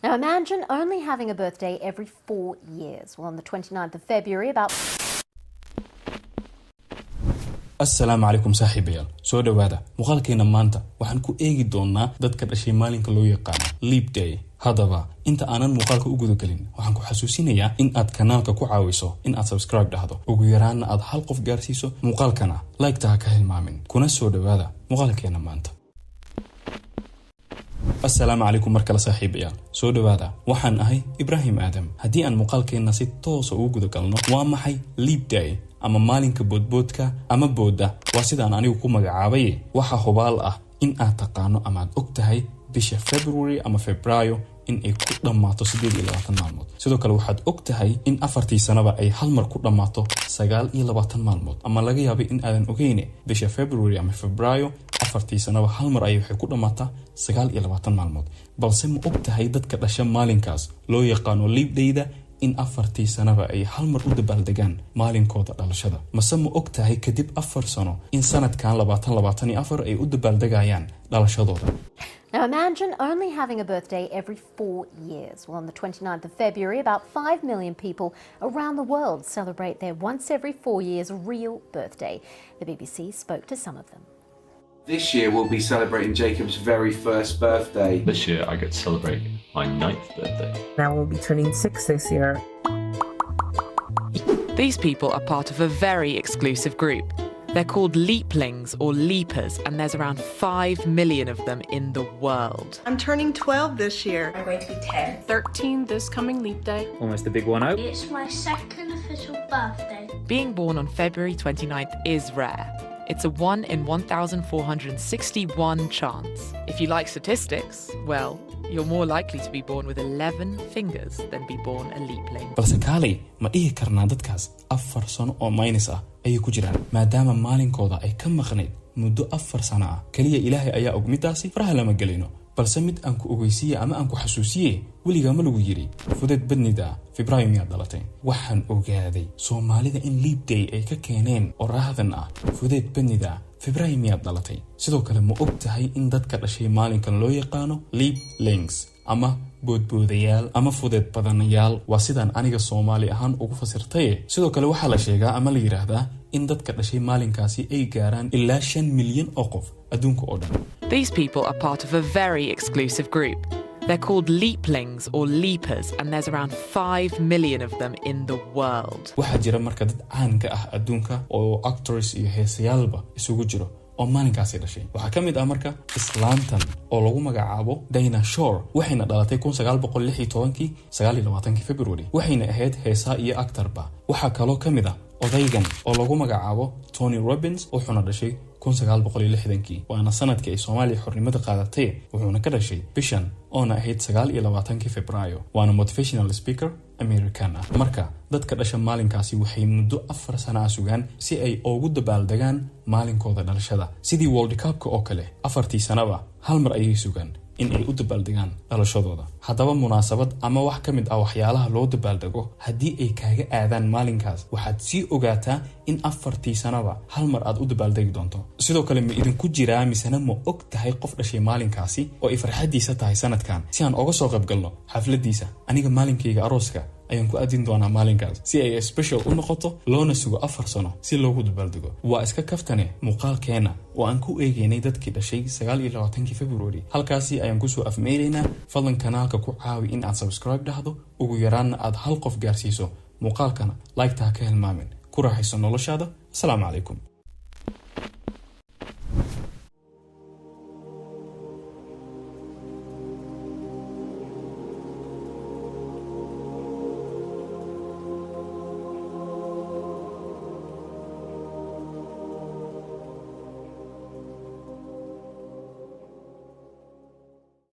Now imagine only having a birthday every 4 years. Well, on the 29th of February, about... السلام عليكم صاحبيال soo dhawaada muuqaalkeena maanta waxaan ku eegi doonaa dadka dhashay maalinka loo yaqaan leap day hadaba inta aanan muuqaalka u guda galin waxaan ku xasuusinayaa in aad kanaalka ku caawiso in aad subscribe dhahdo ugu yaraana aad hal qof gaarsiiso muuqaalkana like taa ka hilmaamin kuna soo dhawaada muuqaalkeena maanta السلام عليكم مركل صاحبيال soo dhawaada waxaan ahay Ibrahim Adam hadii aan muuqaalkeena si toos ah ugu guda galno waa maxay leap day ama maalinka boodboodka ama booda waa sidaan anigu ku magacaabay waxa hubaal ah in aad taqaano ama aad ogtahay bisha February ama Febraayo in ay ku dhamaato 28 maalmood sidoo kale waxaad ogtahay in afartii sanaba ay hal mar ku dhamaato 29 maalmood ama laga yaabay in aadan ogeyn bisha February ama Febraayo afartii sanaba hal mar ay waxay ku dhamaataa 29 maalmood balse ma ogtahay dadka dhasha maalinkaas loo yaqaano leap day-da in afartii sanaba ay hal mar u dabaaldegaan maalinkooda dhalashada mase ma ogtahay kadib 4 sano in sanadkan 2024 ay u dabaaldegayaan dhalashadooda. Now imagine only having a birthday every 4 years. Well, on the 29th of February, about 5 million people around the world celebrate their once every 4 years real birthday. The BBC spoke to some of them. This year we'll be celebrating Jacob's very first birthday. This year I get to celebrate my 9th birthday. Now we'll be turning 6 this year. These people are part of a very exclusive group. They're called leaplings or leapers, and there's around 5 million of them in the world. I'm turning 12 this year. I'm going to be 10. 13 this coming leap day. Almost a big one out. It's my second official birthday. Being born on February 29th is rare. It's a 1 in 1,461 chance. If you like statistics, well, you're more likely to be born with 11 fingers than be born a leapling. balse kaalay ma dhihi karnaa dadkaas 4 sano oo minus ah ay ku jiraan maadaama maalinkooda ay ka maqnayd muddo 4 sano ah kaliya Ilaahay ayaa og midaasi faraha lama galino balse mid aan ku ogeysiye ama aan ku xasuusiye weliga ma lagu yiri fudud badnida Febraayo miyaad dhalatay waxaan ogaaday Soomaalida in leap day ay ka keeneen oraahdan ah fudud badnida Febraayo miyaad dhalatay sidoo kale ma ogtahay in dadka dhashay maalinkan loo yaqaano leaplings ama boodboodayaal ama fudud badanayaal waa sidaan aniga Soomaali ahaan ugu fasirtay sidoo kale waxa la sheegaa ama la yiraahdaa in dadka dhashay maalinkaasi ay gaaraan ilaa 5 milyan oo qof adduunka oo dhan. These people are part of a very exclusive group. They're called leaplings or leapers, and there's around 5 million of them in the world. waxaa jira marka dad caan ka ah adduunka oo actors iyo heesayaalba isugu jiro oo maalinkaasi dhashay waxaa ka mid ah marka islaantan oo lagu magacaabo Dinah Shore waxayna dhalatay 1916 February waxayna ahayd heesaa iyo actorba waxaa kaloo ka mid ah odaygan oo lagu magacaabo Tony Robbins wuxuuna dhashay 1960 waana sanadkii ay Soomaaliya xornimada qaadatay wuxuuna ka dhashay bishan oo ahayd 29 Febraayo waana motivational speaker American ah marka dadka dhasha maalinkaasi waxay muddo 4 sano sugaan si ay ugu dabaaldegaan maalinkooda dhalashada sidii World Cup-ka oo kale afartii sanaba hal mar ayay sugaan in ay u dabaaldegaan dhalashadooda hadaba munaasabad ama wax kamid ah waxyaalaha loo dabaaldego hadii ay kaaga aadaan maalinkaas waxaad si ogaataa in afartii sanaba hal mar aad u dabaaldegi doonto sidoo kale ma idin ku jiraa misana ma ogtahay qof dhashay maalinkaasi oo ay farxadiisa tahay sanadkan si aan uga soo qayb galno xafladiisa aniga maalinkayga arooska ayaan ku adin doonaa maalinkaas si ay special u noqoto loona sugo 4 sano si loogu dabaaldego waa iska kaftane muuqaalkeena oo aan ku eegeynay dadkii dhashay 29 February halkaasi ayaan ku soo afmeereynaa fadlan kanaalka ku caawi in aad subscribe dhahdo ugu yaraana aad hal qof gaarsiiso muuqaalkana like taa ka hilmaamin ku raaxayso noloshaada. Assalaamu calaykum.